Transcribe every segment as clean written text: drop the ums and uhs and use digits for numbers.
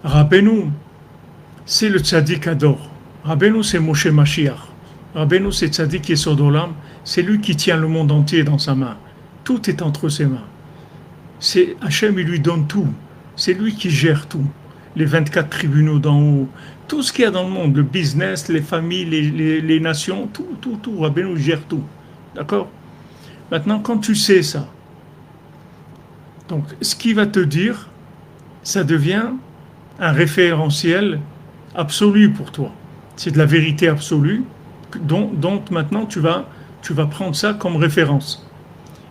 Rabbeinu, c'est le tzaddik Ador. Rabbeinu, c'est Moshe Mashiach. Rabbeinu, c'est tzaddik Yesod Olam. C'est lui qui tient le monde entier dans sa main. Tout est entre ses mains. C'est Hachem, il lui donne tout. C'est lui qui gère tout. Les 24 tribunaux d'en haut, tout ce qu'il y a dans le monde, le business, les familles, les nations, tout. Rabbeinu gère tout. D'accord? Maintenant, quand tu sais ça, donc ce qu'il va te dire, ça devient un référentiel absolu pour toi. C'est de la vérité absolue, dont maintenant tu vas prendre ça comme référence.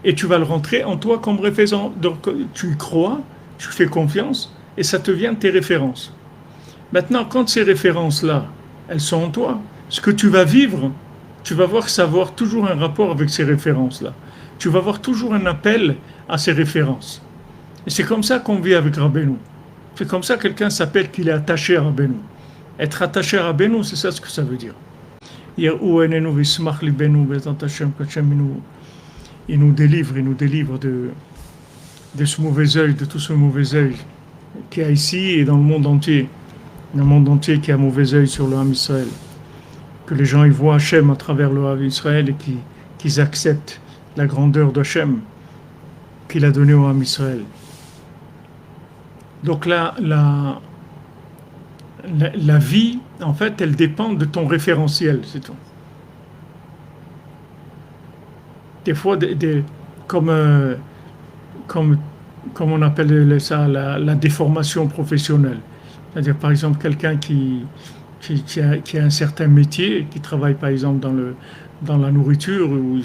Et tu vas le rentrer en toi comme référence. Donc tu y crois, tu fais confiance, et ça devient tes références. Maintenant, quand ces références-là, elles sont en toi, ce que tu vas vivre, tu vas voir que ça va avoir toujours un rapport avec ces références-là. Tu vas avoir toujours un appel à ces références. Et c'est comme ça qu'on vit avec Rabbeinu. C'est comme ça que quelqu'un s'appelle qu'il est attaché à Rabbeinu. Être attaché à Rabbeinu, c'est ça ce que ça veut dire. Il nous délivre de ce mauvais œil, de tout ce mauvais œil qu'il y a ici et dans le monde entier. Dans le monde entier qui a un mauvais œil sur le Ham Israël. Que les gens y voient Hachem à travers le Ham Israël et qu'ils acceptent la grandeur d'Hachem qu'il a donné au Ham Israël. Donc la vie, en fait, elle dépend de ton référentiel, c'est tout. Des fois, comme, comme on appelle ça, la déformation professionnelle. C'est-à-dire, par exemple, quelqu'un qui a un certain métier, qui travaille, par exemple, dans la nourriture, où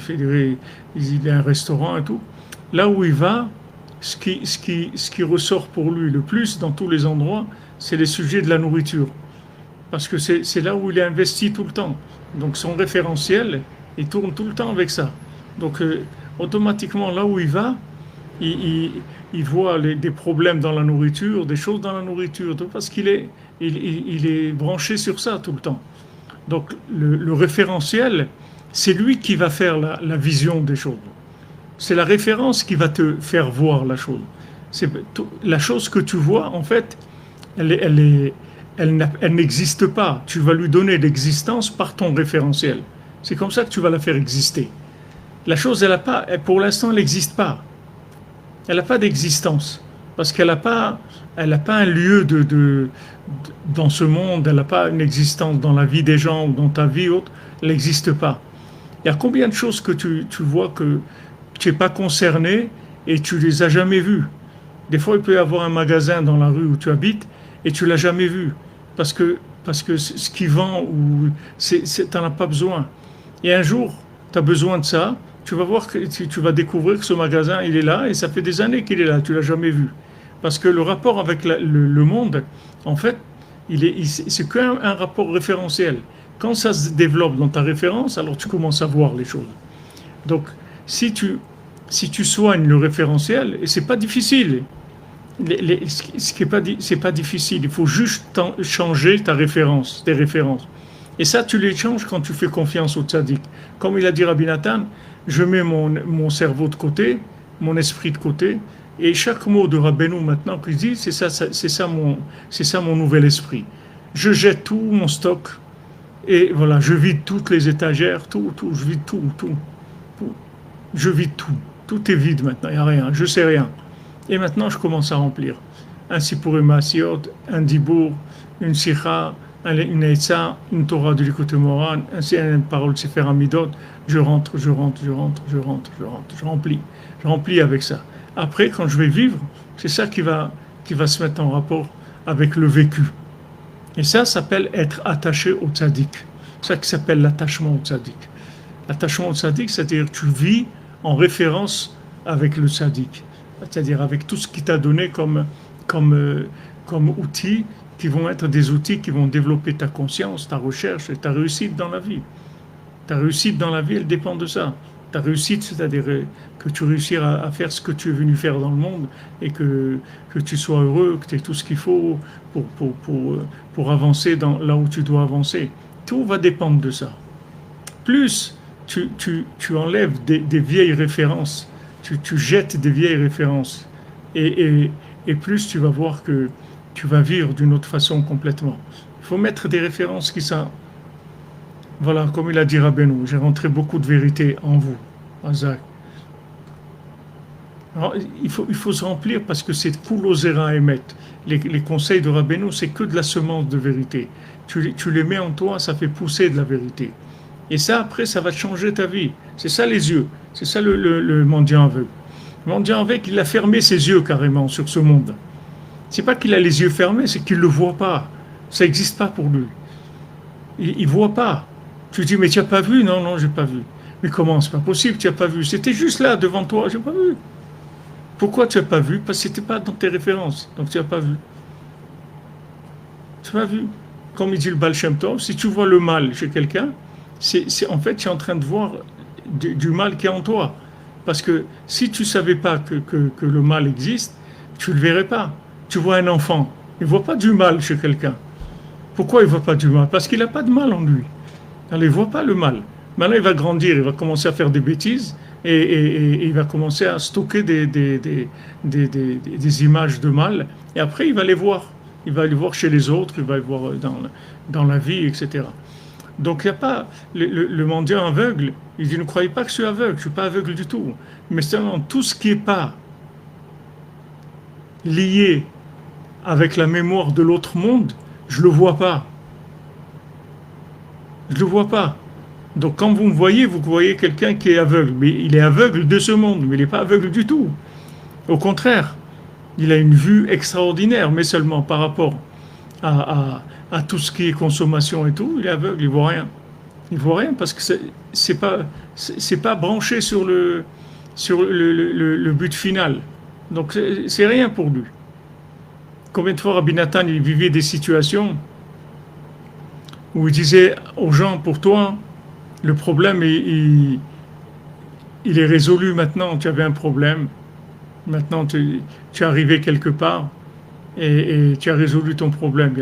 il a un restaurant et tout. Là où il va, ce qui ressort pour lui le plus dans tous les endroits, c'est les sujets de la nourriture. Parce que c'est là où il est investi tout le temps. Donc son référentiel, il tourne tout le temps avec ça. Donc automatiquement, là où il va, il voit des problèmes dans la nourriture, des choses dans la nourriture, parce il est branché sur ça tout le temps. Donc le référentiel, c'est lui qui va faire la vision des choses. C'est la référence qui va te faire voir la chose. La chose que tu vois, en fait, elle n'existe pas. Tu vas lui donner l'existence par ton référentiel. C'est comme ça que tu vas la faire exister. La chose, pour l'instant, elle n'existe pas. Elle n'a pas d'existence. Parce qu'elle n'a pas un lieu dans ce monde, elle n'a pas une existence dans la vie des gens ou dans ta vie autre. Elle n'existe pas. Il y a combien de choses que tu vois que tu n'es pas concerné et tu les as jamais vues. Des fois, il peut y avoir un magasin dans la rue où tu habites et tu l'as jamais vu parce que ce qui vend tu n'en as pas besoin. Et un jour, tu as besoin de ça, tu vas voir que tu vas découvrir que ce magasin, il est là et ça fait des années qu'il est là, tu l'as jamais vu. Parce que le rapport avec le monde, en fait, c'est qu'un rapport référentiel. Quand ça se développe dans ta référence, alors tu commences à voir les choses. Donc, si tu soignes le référentiel, et c'est pas difficile, c'est pas difficile, il faut juste changer tes références. Et ça, tu les changes quand tu fais confiance au tzaddik. Comme il a dit Rabbi Nathan, je mets mon cerveau de côté, mon esprit de côté, et chaque mot de Rabbeinu maintenant qu'il dit, c'est ça mon nouvel esprit. Je jette tout mon stock, et voilà, je vide toutes les étagères, je vide tout. Je vide tout. Tout est vide maintenant, il n'y a rien, je sais rien. Et maintenant, je commence à remplir. Un Sipurim Maasiot, un Dibour, une Sikha, une Eitza, une Torah de l'Écoute Moran, une parole de Sefer Amidot. Je rentre, je remplis. Je remplis avec ça. Après, quand je vais vivre, c'est ça qui va se mettre en rapport avec le vécu. Et ça s'appelle être attaché au tzaddik. C'est ça qui s'appelle l'attachement au tzaddik. L'attachement au tzaddik, c'est-à-dire que tu vis en référence avec le tzaddik. C'est-à-dire avec tout ce qu'il t'a donné comme outils, qui vont être des outils qui vont développer ta conscience, ta recherche et ta réussite dans la vie. Ta réussite dans la vie, elle dépend de ça. Ta réussite, c'est-à-dire que tu réussisses à faire ce que tu es venu faire dans le monde et que tu sois heureux, que tu aies tout ce qu'il faut pour avancer là où tu dois avancer. Tout va dépendre de ça. Plus tu enlèves des vieilles références, tu jettes des vieilles références et plus tu vas voir que tu vas vivre d'une autre façon complètement. Il faut mettre des références qui sont, voilà, comme il a dit Rabbeinu, j'ai rentré beaucoup de vérité en vous, Azak. Alors, il faut se remplir parce que c'est Kulozera Emet. Les conseils de Rabbeinu, c'est que de la semence de vérité. Tu les mets en toi, ça fait pousser de la vérité. Et ça, après, ça va changer ta vie. C'est ça les yeux. C'est ça le mendiant aveugle. Le mendiant aveugle, il a fermé ses yeux carrément sur ce monde. C'est pas qu'il a les yeux fermés, c'est qu'il ne le voit pas. Ça n'existe pas pour lui. Il ne voit pas. Tu dis, mais tu n'as pas vu? Non, non, j'ai pas vu. Mais comment? C'est pas possible, tu n'as pas vu. C'était juste là, devant toi, j'ai pas vu. Pourquoi tu n'as pas vu? Parce que c'était pas dans tes références. Donc tu n'as pas vu. Tu n'as pas vu. Comme il dit le Baal Shem Tov, si tu vois le mal chez quelqu'un, en fait, tu es en train de voir du mal qui est en toi. Parce que si tu ne savais pas que le mal existe, tu ne le verrais pas. Tu vois un enfant, il ne voit pas du mal chez quelqu'un. Pourquoi il ne voit pas du mal? Parce qu'il n'a pas de mal en lui. Alors, il ne voit pas le mal. Maintenant, il va grandir, il va commencer à faire des bêtises et il va commencer à stocker des images de mal. Et après, il va les voir. Il va les voir chez les autres, il va les voir dans la vie, etc. Donc, il n'y a pas. Le mendiant aveugle, il dit ne croyez pas que je suis aveugle, je ne suis pas aveugle du tout. Mais seulement tout ce qui n'est pas lié avec la mémoire de l'autre monde, je ne le vois pas. Je ne le vois pas. Donc quand vous voyez quelqu'un qui est aveugle. Mais il est aveugle de ce monde, mais il n'est pas aveugle du tout. Au contraire, il a une vue extraordinaire, mais seulement par rapport à tout ce qui est consommation et tout, il est aveugle, il ne voit rien. Il ne voit rien parce que c'est pas branché sur le but final. Donc c'est rien pour lui. Combien de fois Rabbi Nathan il vivait des situations où il disait aux gens, pour toi, le problème, il est résolu maintenant, tu avais un problème, maintenant tu es arrivé quelque part et tu as résolu ton problème.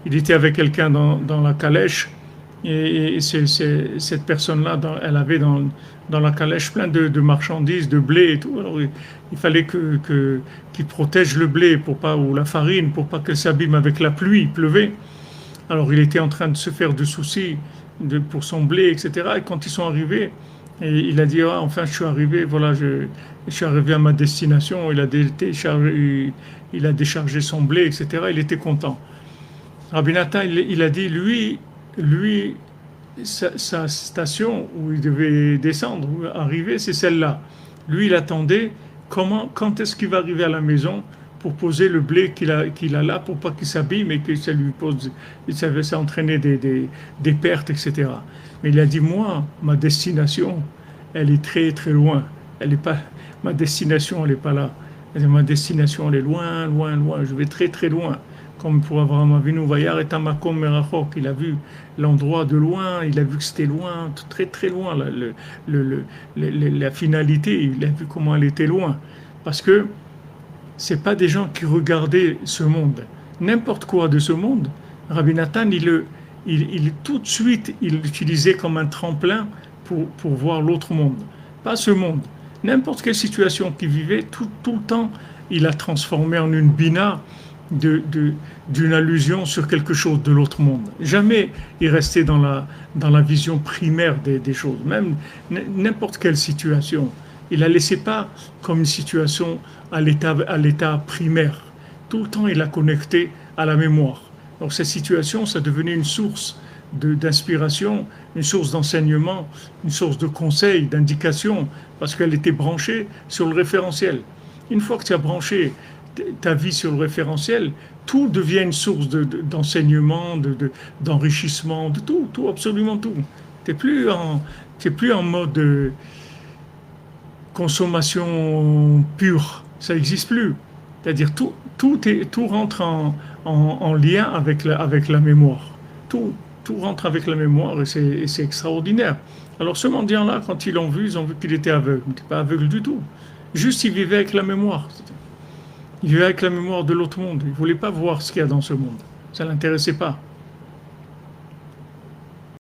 Il était avec quelqu'un dans la calèche et cette personne-là, elle avait dans la calèche plein de marchandises, de blé et tout. Alors il fallait qu'il protège le blé pour pas, ou la farine pour pas qu'elle s'abîme avec la pluie, il pleuvait. Alors il était en train de se faire du souci pour son blé, etc. Et quand ils sont arrivés, et il a dit ah, enfin je suis arrivé, voilà, je suis arrivé à ma destination. Il a déchargé son blé, etc. Il était content. Rabbi Nathan, il a dit lui, sa station où il devait descendre, où arriver, c'est celle-là. Lui, il attendait quand est-ce qu'il va arriver à la maison pour poser le blé qu'il a là, pour pas qu'il s'abîme et que ça lui pose, ça entraîner des pertes, etc. Mais il a dit, moi, ma destination, elle est très, très loin. Elle est pas, ma destination, elle n'est pas là. Ma destination, elle est loin, loin, loin. Je vais très, très loin. Comme pour Abraham Avinu, Vayar et Tamakom Merachok, il a vu l'endroit de loin, il a vu que c'était loin, très, très loin, la finalité, il a vu comment elle était loin. Parce que c'est pas des gens qui regardaient ce monde. N'importe quoi de ce monde, Rabbi Nathan, il tout de suite, il l'utilisait comme un tremplin pour voir l'autre monde. Pas ce monde. N'importe quelle situation qu'il vivait, tout le temps, il a transformé en une bina d'une allusion sur quelque chose de l'autre monde. Jamais il restait dans la vision primaire des choses. Même n'importe quelle situation. Il la laissait pas comme une situation à l'état primaire. Tout le temps, il a connecté à la mémoire. Donc cette situation, ça devenait une source d'inspiration, une source d'enseignement, une source de conseil, d'indication, parce qu'elle était branchée sur le référentiel. Une fois que tu as branché ta vie sur le référentiel, tout devient une source d'enseignement, d'enrichissement, de tout, absolument tout. Tu n'es plus en mode consommation pure, ça n'existe plus. C'est-à-dire tout rentre en lien avec la mémoire. Tout rentre avec la mémoire et c'est extraordinaire. Alors ce mendiant-là, quand ils ont vu qu'il était aveugle. Il n'était pas aveugle du tout. Juste, il vivait avec la mémoire. Il vivait avec la mémoire de l'autre monde. Il ne voulait pas voir ce qu'il y a dans ce monde. Ça ne l'intéressait pas.